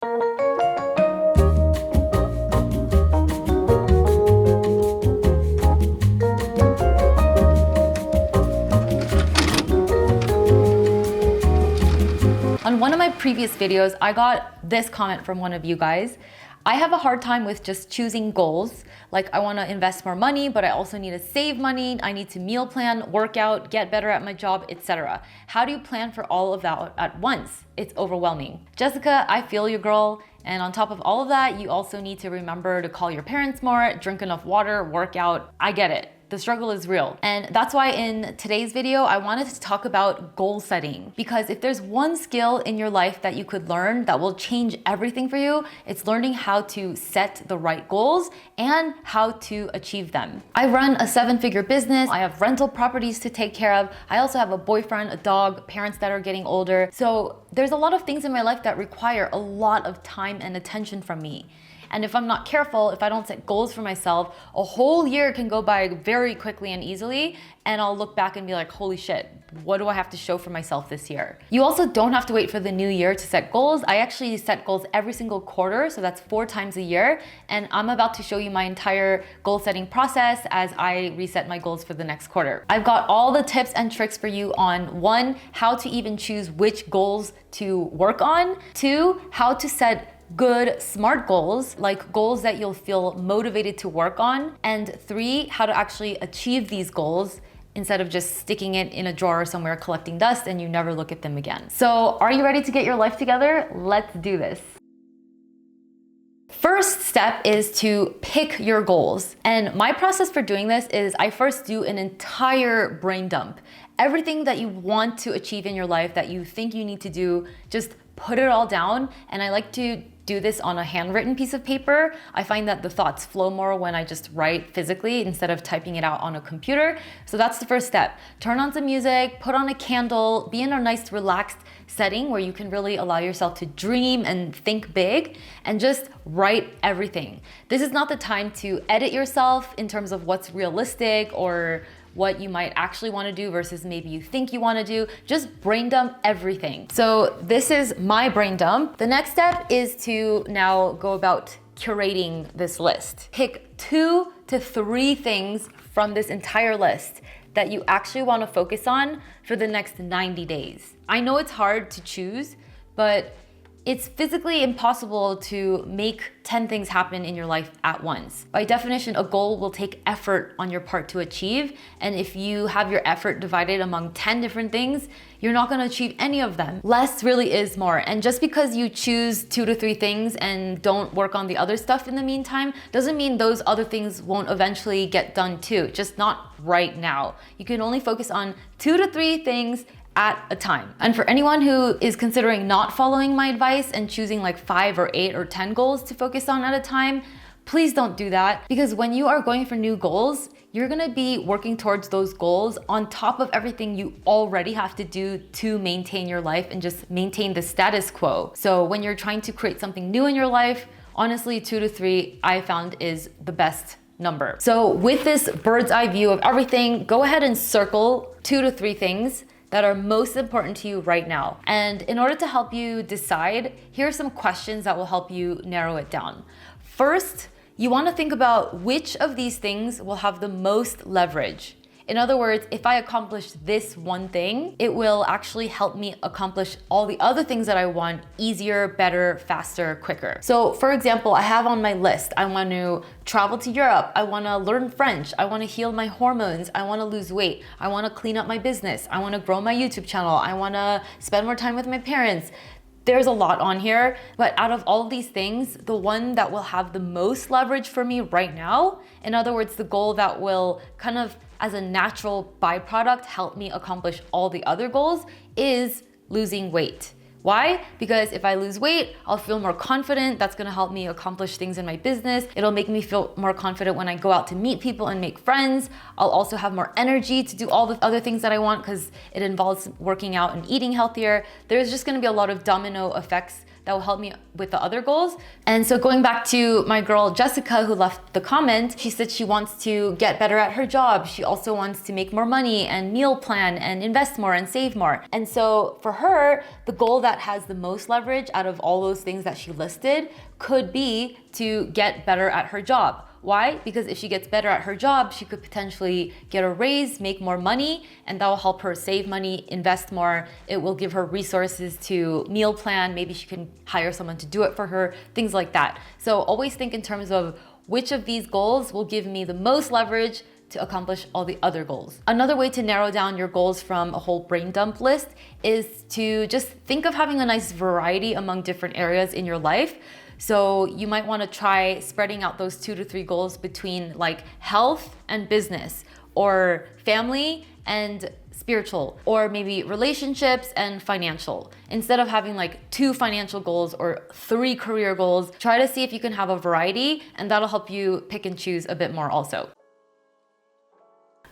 On one of my previous videos, I got this comment from one of you guys. I have a hard time with just choosing goals. Like, I want to invest more money, but I also need to save money. I need to meal plan, work out, get better at my job, etc. How do you plan for all of that at once? It's overwhelming. Jessica, I feel you, girl. And on top of all of that, you also need to remember to call your parents more, drink enough water, work out. I get it. The struggle is real. And that's why in today's video, I wanted to talk about goal setting. Because if there's one skill in your life that you could learn that will change everything for you, it's learning how to set the right goals and how to achieve them. I run a 7-figure business. I have rental properties to take care of. I also have a boyfriend, a dog, parents that are getting older. So there's a lot of things in my life that require a lot of time and attention from me. And if I'm not careful, if I don't set goals for myself, a whole year can go by very quickly and easily, and I'll look back and be like, holy shit, what do I have to show for myself this year? You also don't have to wait for the new year to set goals. I actually set goals every single quarter, so that's 4 times a year, and I'm about to show you my entire goal setting process as I reset my goals for the next quarter. I've got all the tips and tricks for you on 1, how to even choose which goals to work on, 2, how to set good, smart goals, like goals that you'll feel motivated to work on, and 3, how to actually achieve these goals instead of just sticking it in a drawer somewhere collecting dust and you never look at them again. So are you ready to get your life together? Let's do this. First step is to pick your goals. And my process for doing this is I first do an entire brain dump. Everything that you want to achieve in your life that you think you need to do, just put it all down. And I like to do this on a handwritten piece of paper. I find that the thoughts flow more when I just write physically instead of typing it out on a computer. So that's the first step. Turn on some music, put on a candle, be in a nice relaxed setting where you can really allow yourself to dream and think big and just write everything. This is not the time to edit yourself in terms of what's realistic or what you might actually want to do versus maybe you think you want to do. Just brain dump everything. So this is my brain dump. The next step is to now go about curating this list. Pick 2 to 3 things from this entire list that you actually want to focus on for the next 90 days. I know it's hard to choose, but it's physically impossible to make 10 things happen in your life at once. By definition, a goal will take effort on your part to achieve. And if you have your effort divided among 10 different things, you're not gonna achieve any of them. Less really is more. And just because you choose 2 to 3 things and don't work on the other stuff in the meantime, doesn't mean those other things won't eventually get done too, just not right now. You can only focus on 2 to 3 things at a time. And for anyone who is considering not following my advice and choosing like 5 or 8 or 10 goals to focus on at a time, please don't do that, because when you are going for new goals, you're gonna be working towards those goals on top of everything you already have to do to maintain your life and just maintain the status quo. So when you're trying to create something new in your life, honestly, 2 to 3 I found is the best number. So with this bird's eye view of everything, go ahead and circle 2 to 3 things that are most important to you right now. And in order to help you decide, here are some questions that will help you narrow it down. First, you want to think about which of these things will have the most leverage. In other words, if I accomplish this one thing, it will actually help me accomplish all the other things that I want easier, better, faster, quicker. So for example, I have on my list, I want to travel to Europe, I want to learn French, I want to heal my hormones, I want to lose weight, I want to clean up my business, I want to grow my YouTube channel, I want to spend more time with my parents. There's a lot on here, but out of all of these things, the one that will have the most leverage for me right now, in other words, the goal that will kind of as a natural byproduct help me accomplish all the other goals, is losing weight. Why? Because if I lose weight, I'll feel more confident. That's gonna help me accomplish things in my business. It'll make me feel more confident when I go out to meet people and make friends. I'll also have more energy to do all the other things that I want because it involves working out and eating healthier. There's just gonna be a lot of domino effects that will help me with the other goals. And so going back to my girl Jessica who left the comment, she said she wants to get better at her job. She also wants to make more money and meal plan and invest more and save more. And so for her, the goal that has the most leverage out of all those things that she listed could be to get better at her job. Why? Because if she gets better at her job, she could potentially get a raise, make more money, and that will help her save money, invest more. It will give her resources to meal plan. Maybe she can hire someone to do it for her, things like that. So always think in terms of which of these goals will give me the most leverage to accomplish all the other goals. Another way to narrow down your goals from a whole brain dump list is to just think of having a nice variety among different areas in your life. So you might want to try spreading out those 2 to 3 goals between like health and business, or family and spiritual, or maybe relationships and financial. Instead of having like 2 financial goals or 3 career goals, try to see if you can have a variety, and that'll help you pick and choose a bit more also.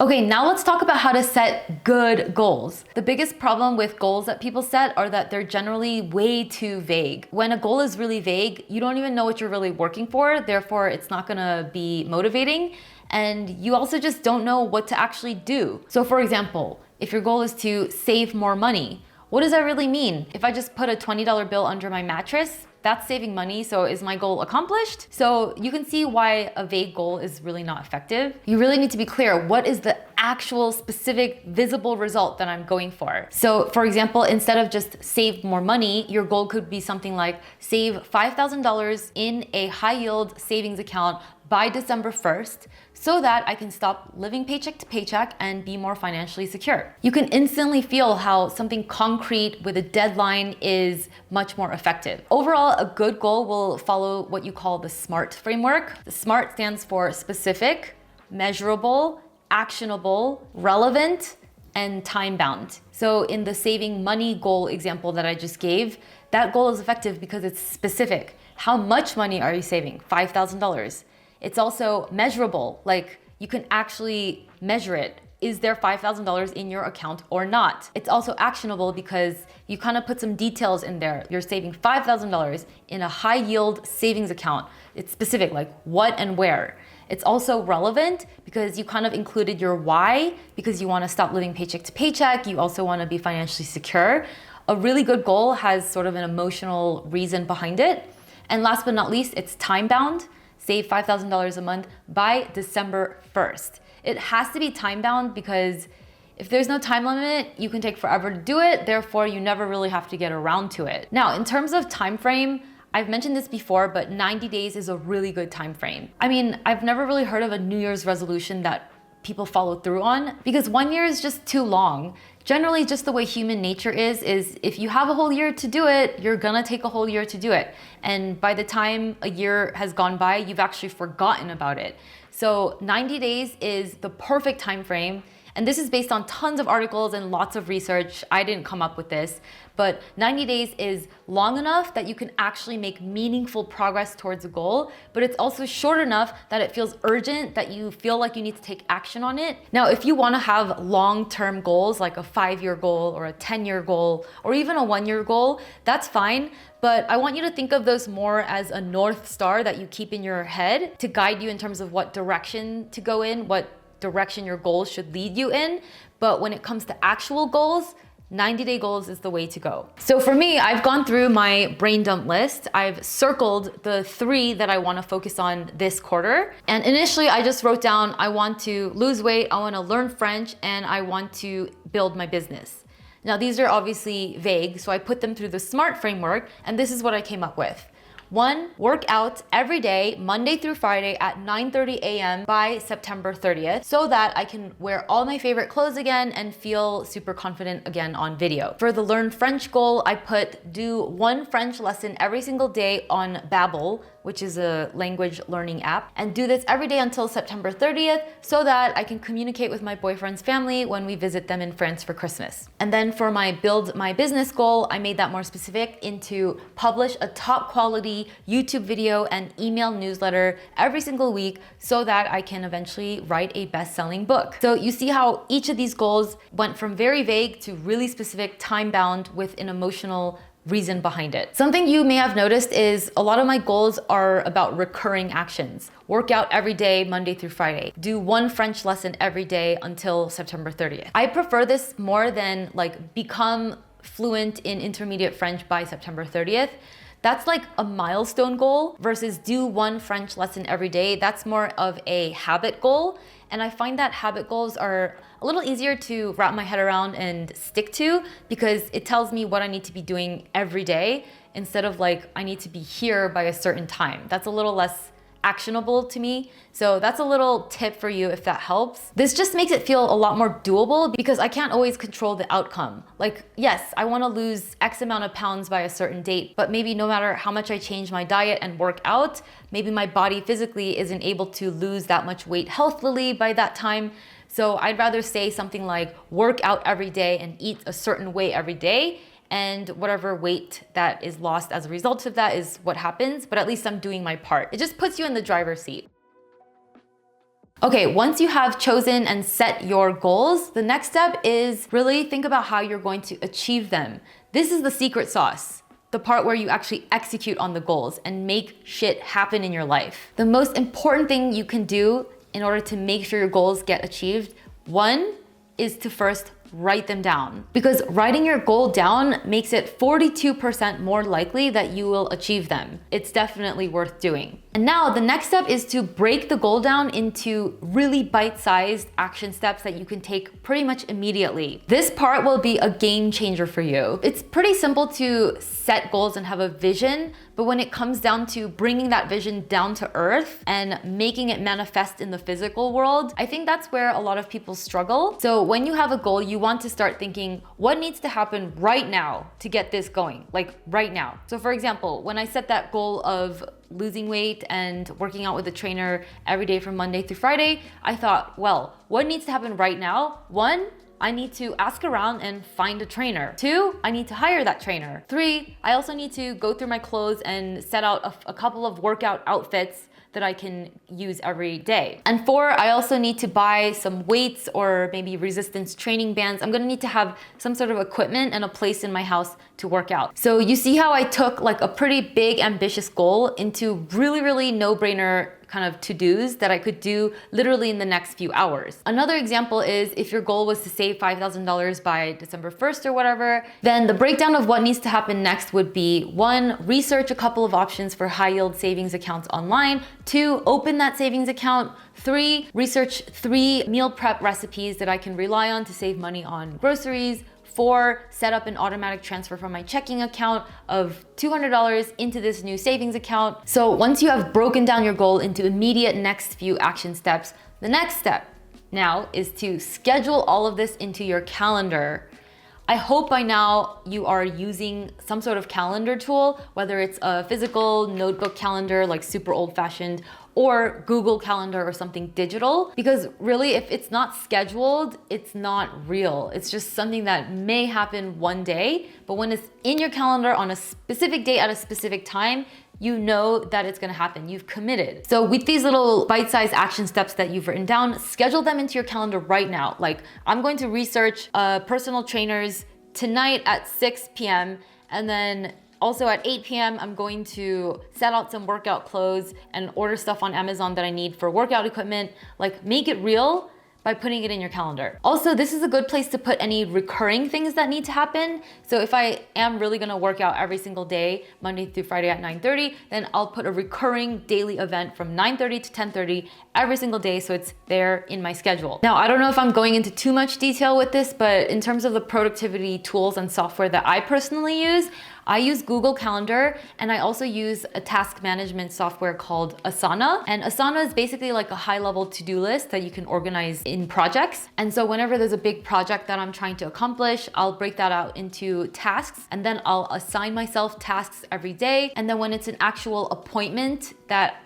Okay, now let's talk about how to set good goals. The biggest problem with goals that people set are that they're generally way too vague. When a goal is really vague, you don't even know what you're really working for, therefore it's not gonna be motivating, and you also just don't know what to actually do. So for example, if your goal is to save more money, what does that really mean? If I just put a $20 bill under my mattress, that's saving money, so is my goal accomplished? So you can see why a vague goal is really not effective. You really need to be clear, what is the actual specific visible result that I'm going for? So for example, instead of just save more money, your goal could be something like save $5,000 in a high yield savings account by December 1st, so that I can stop living paycheck to paycheck and be more financially secure. You can instantly feel how something concrete with a deadline is much more effective. Overall, a good goal will follow what you call the SMART framework. The SMART stands for specific, measurable, actionable, relevant, and time-bound. So in the saving money goal example that I just gave, that goal is effective because it's specific. How much money are you saving? $5,000. It's also measurable, like you can actually measure it. Is there $5,000 in your account or not? It's also actionable because you kind of put some details in there. You're saving $5,000 in a high yield savings account. It's specific, like what and where. It's also relevant because you kind of included your why, because you want to stop living paycheck to paycheck. You also want to be financially secure. A really good goal has sort of an emotional reason behind it. And last but not least, it's time bound. Save $5,000 a month by December 1st. It has to be time bound because if there's no time limit, you can take forever to do it. Therefore, you never really have to get around to it. Now, in terms of time frame, I've mentioned this before, but 90 days is a really good time frame. I mean, I've never really heard of a New Year's resolution that people follow through on, because 1 year is just too long. Generally, just the way human nature is if you have a whole year to do it, you're gonna take a whole year to do it. And by the time a year has gone by, you've actually forgotten about it. So 90 days is the perfect time frame. And this is based on tons of articles and lots of research. I didn't come up with this, but 90 days is long enough that you can actually make meaningful progress towards a goal, but it's also short enough that it feels urgent, that you feel like you need to take action on it. Now, if you wanna have long-term goals, like a 5-year goal or a 10-year goal, or even a 1-year goal, that's fine. But I want you to think of those more as a North Star that you keep in your head to guide you in terms of what direction to go in, what direction your goals should lead you in. But when it comes to actual goals, 90-day goals is the way to go. So for me, I've gone through my brain dump list. I've circled the 3 that I want to focus on this quarter. And initially I just wrote down, I want to lose weight, I want to learn French, and I want to build my business. Now these are obviously vague, so I put them through the SMART framework, and this is what I came up with. 1, work out every day, Monday through Friday at 9:30 a.m. by September 30th, so that I can wear all my favorite clothes again and feel super confident again on video. For the learn French goal, I put do 1 French lesson every single day on Babbel, which is a language learning app, and do this every day until September 30th so that I can communicate with my boyfriend's family when we visit them in France for Christmas. And then for my build my business goal, I made that more specific into publish a top quality YouTube video and email newsletter every single week so that I can eventually write a best-selling book. So you see how each of these goals went from very vague to really specific, time-bound with an emotional reason behind it. Something you may have noticed is a lot of my goals are about recurring actions. Work out every day, Monday through Friday. Do one French lesson every day until September 30th. I prefer this more than like become fluent in intermediate French by September 30th. That's like a milestone goal versus do one French lesson every day. That's more of a habit goal. And I find that habit goals are a little easier to wrap my head around and stick to because it tells me what I need to be doing every day instead of like I need to be here by a certain time. That's a little less actionable to me. So that's a little tip for you if that helps. This just makes it feel a lot more doable because I can't always control the outcome. Like, yes, I want to lose X amount of pounds by a certain date, but maybe no matter how much I change my diet and work out, maybe my body physically isn't able to lose that much weight healthily by that time. So I'd rather say something like work out every day and eat a certain way every day, and whatever weight that is lost as a result of that is what happens, but at least I'm doing my part. It just puts you in the driver's seat. Okay, once you have chosen and set your goals, the next step is really think about how you're going to achieve them. This is the secret sauce, the part where you actually execute on the goals and make shit happen in your life. The most important thing you can do in order to make sure your goals get achieved, one, is to first write them down. Because writing your goal down makes it 42% more likely that you will achieve them. It's definitely worth doing. And now the next step is to break the goal down into really bite-sized action steps that you can take pretty much immediately. This part will be a game changer for you. It's pretty simple to set goals and have a vision, but when it comes down to bringing that vision down to earth and making it manifest in the physical world, I think that's where a lot of people struggle. So when you have a goal, you want to start thinking, what needs to happen right now to get this going? Like right now. So for example, when I set that goal of losing weight and working out with a trainer every day from Monday through Friday, I thought, well, what needs to happen right now? One, I need to ask around and find a trainer. Two, I need to hire that trainer. Three, I also need to go through my clothes and set out a couple of workout outfits that I can use every day. And four, I also need to buy some weights or maybe resistance training bands. I'm gonna need to have some sort of equipment and a place in my house to work out. So you see how I took like a pretty big ambitious goal into really no-brainer kind of to-dos that I could do literally in the next few hours. Another example is if your goal was to save $5,000 by December 1st or whatever, then the breakdown of what needs to happen next would be one, research a couple of options for high yield savings accounts online. Two, open that savings account. Three, research 3 meal prep recipes that I can rely on to save money on groceries. 4, set up an automatic transfer from my checking account of $200 into this new savings account. So once you have broken down your goal into immediate next few action steps, the next step now is to schedule all of this into your calendar. I hope by now you are using some sort of calendar tool, whether it's a physical notebook calendar, like super old-fashioned, or Google Calendar or something digital. Because really, if it's not scheduled, it's not real. It's just something that may happen one day, but when it's in your calendar on a specific date at a specific time, you know that it's gonna happen. You've committed. So with these little bite-sized action steps that you've written down, schedule them into your calendar right now. Like, I'm going to research personal trainers tonight at 6 p.m. and then also at 8 p.m., I'm going to set out some workout clothes and order stuff on Amazon that I need for workout equipment. Like, make it real by putting it in your calendar. Also, this is a good place to put any recurring things that need to happen. So if I am really gonna work out every single day, Monday through Friday at 9:30, then I'll put a recurring daily event from 9:30 to 10:30 every single day, so it's there in my schedule. Now, I don't know if I'm going into too much detail with this, but in terms of the productivity tools and software that I personally use, I use Google Calendar, and I also use a task management software called Asana. And Asana is basically like a high-level to-do list that you can organize in projects. And so whenever there's a big project that I'm trying to accomplish, I'll break that out into tasks, and then I'll assign myself tasks every day. And then when it's an actual appointment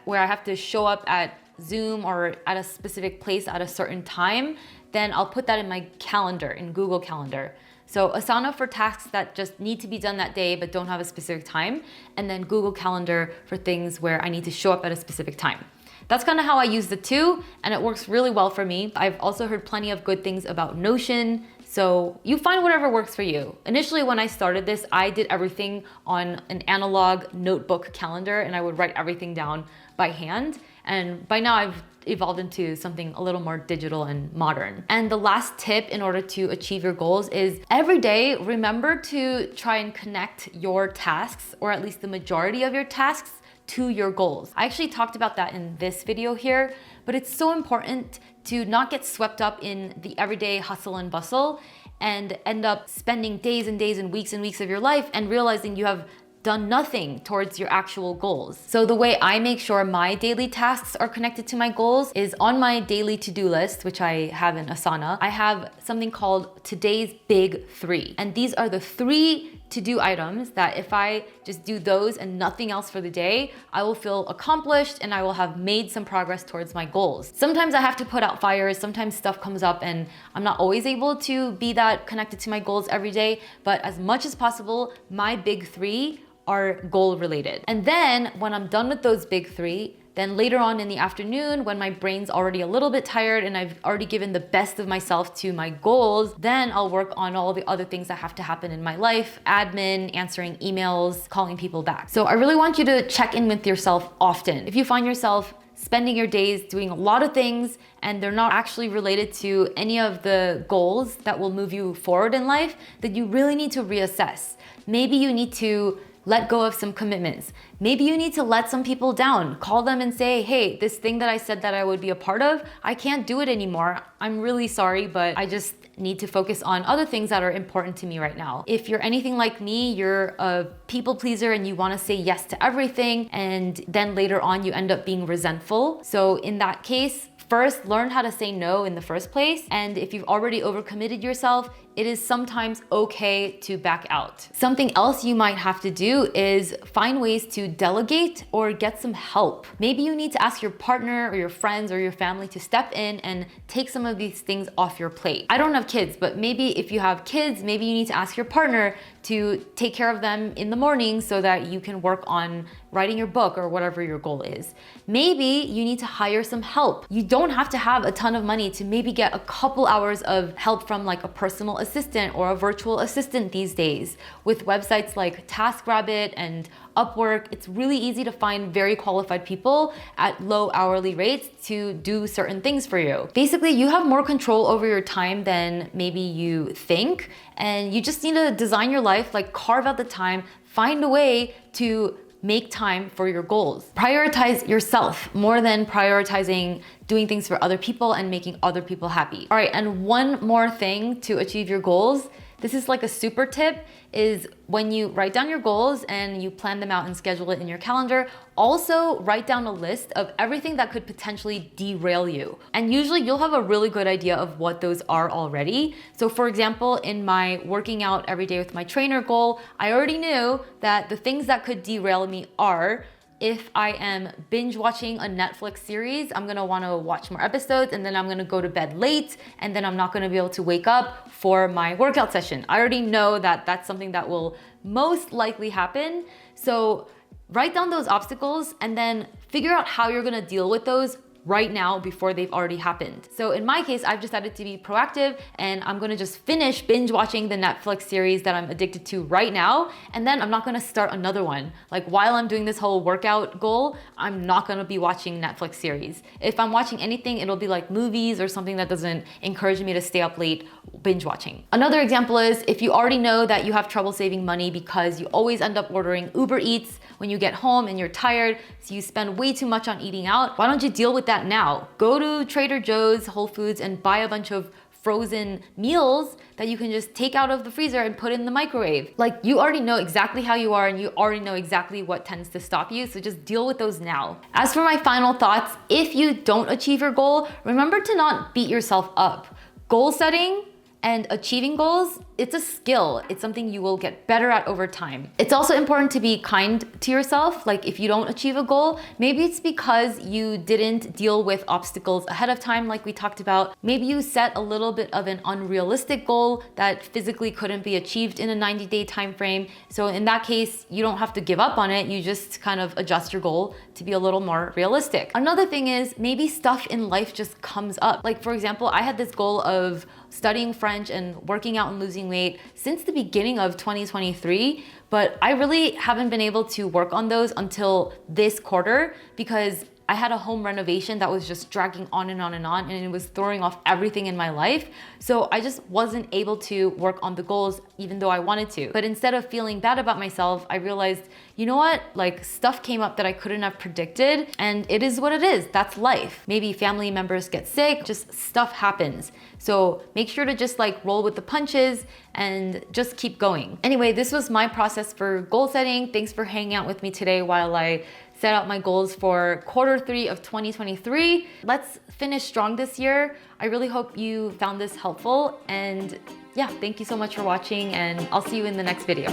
where I have to show up at Zoom or at a specific place at a certain time, then I'll put that in my calendar, in Google Calendar. So Asana for tasks that just need to be done that day but don't have a specific time, and then Google Calendar for things where I need to show up at a specific time. That's kind of how I use the two, and it works really well for me. I've also heard plenty of good things about Notion, So you find whatever works for you. Initially, when I started this, I did everything on an analog notebook calendar and I would write everything down by hand. And by now I've evolved into something a little more digital and modern. And the last tip in order to achieve your goals is every day, remember to try and connect your tasks, or at least the majority of your tasks, to your goals. I actually talked about that in this video here, but it's so important to not get swept up in the everyday hustle and bustle and end up spending days and days and weeks of your life and realizing you have done nothing towards your actual goals. So the way I make sure my daily tasks are connected to my goals is on my daily to-do list, which I have in Asana, I have something called today's big 3. And these are the 3 to-do items that if I just do those and nothing else for the day, I will feel accomplished and I will have made some progress towards my goals. Sometimes I have to put out fires, sometimes stuff comes up and I'm not always able to be that connected to my goals every day, but as much as possible, my big 3 are goal related. And then when I'm done with those big 3, then later on in the afternoon, when my brain's already a little bit tired and I've already given the best of myself to my goals, then I'll work on all the other things that have to happen in my life, admin, answering emails, calling people back. So I really want you to check in with yourself often. If you find yourself spending your days doing a lot of things and they're not actually related to any of the goals that will move you forward in life, then you really need to reassess. Maybe you need to let go of some commitments. Maybe you need to let some people down. Call them and say, hey, this thing that I said that I would be a part of, I can't do it anymore. I'm really sorry, but I just need to focus on other things that are important to me right now. If you're anything like me, you're a people pleaser and you want to say yes to everything, and then later on you end up being resentful. So in that case, first, learn how to say no in the first place. And if you've already overcommitted yourself, it is sometimes okay to back out. Something else you might have to do is find ways to delegate or get some help. Maybe you need to ask your partner or your friends or your family to step in and take some of these things off your plate. I don't have kids, but maybe if you have kids, maybe you need to ask your partner to take care of them in the morning so that you can work on writing your book or whatever your goal is. Maybe you need to hire some help. You don't have to have a ton of money to maybe get a couple hours of help from like a personal assistant or a virtual assistant these days. With websites like TaskRabbit and Upwork, it's really easy to find very qualified people at low hourly rates to do certain things for you. Basically, you have more control over your time than maybe you think, and you just need to design your life, like carve out the time, find a way to make time for your goals. Prioritize yourself more than prioritizing doing things for other people and making other people happy. All right, and one more thing to achieve your goals. This is like a super tip, is when you write down your goals and you plan them out and schedule it in your calendar, also write down a list of everything that could potentially derail you. And usually you'll have a really good idea of what those are already. So for example, in my working out every day with my trainer goal, I already knew that the things that could derail me are, if I am binge watching a Netflix series, I'm gonna wanna watch more episodes and then I'm gonna go to bed late and then I'm not gonna be able to wake up for my workout session. I already know that that's something that will most likely happen. So write down those obstacles and then figure out how you're gonna deal with those right now before they've already happened. So in my case, I've decided to be proactive and I'm gonna just finish binge watching the Netflix series that I'm addicted to right now, and then I'm not gonna start another one. Like while I'm doing this whole workout goal, I'm not gonna be watching Netflix series. If I'm watching anything, it'll be like movies or something that doesn't encourage me to stay up late binge watching. Another example is if you already know that you have trouble saving money because you always end up ordering Uber Eats when you get home and you're tired, so you spend way too much on eating out, why don't you deal with that now? Go to Trader Joe's, Whole Foods, and buy a bunch of frozen meals that you can just take out of the freezer and put in the microwave. Like, you already know exactly how you are and you already know exactly what tends to stop you, so just deal with those now. As for my final thoughts, if you don't achieve your goal, remember to not beat yourself up. Goal setting and achieving goals it's a skill. It's something you will get better at over time. It's also important to be kind to yourself. Like if you don't achieve a goal, maybe it's because you didn't deal with obstacles ahead of time, like we talked about. Maybe you set a little bit of an unrealistic goal that physically couldn't be achieved in a 90-day time frame. So in that case, you don't have to give up on it. You just kind of adjust your goal to be a little more realistic. Another thing is maybe stuff in life just comes up. Like for example, I had this goal of studying French and working out and losing weight since the beginning of 2023, but I really haven't been able to work on those until this quarter because I had a home renovation that was just dragging on and on and on, and it was throwing off everything in my life. So I just wasn't able to work on the goals even though I wanted to. But instead of feeling bad about myself, I realized, you know what? Like stuff came up that I couldn't have predicted, and it is what it is. That's life. Maybe family members get sick, just stuff happens. So make sure to just like roll with the punches and just keep going. Anyway, this was my process for goal setting. Thanks for hanging out with me today while I set out my goals for Q3 of 2023. Let's finish strong this year. I really hope you found this helpful, and yeah, thank you so much for watching, and I'll see you in the next video.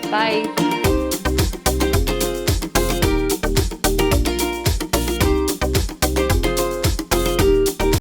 Bye.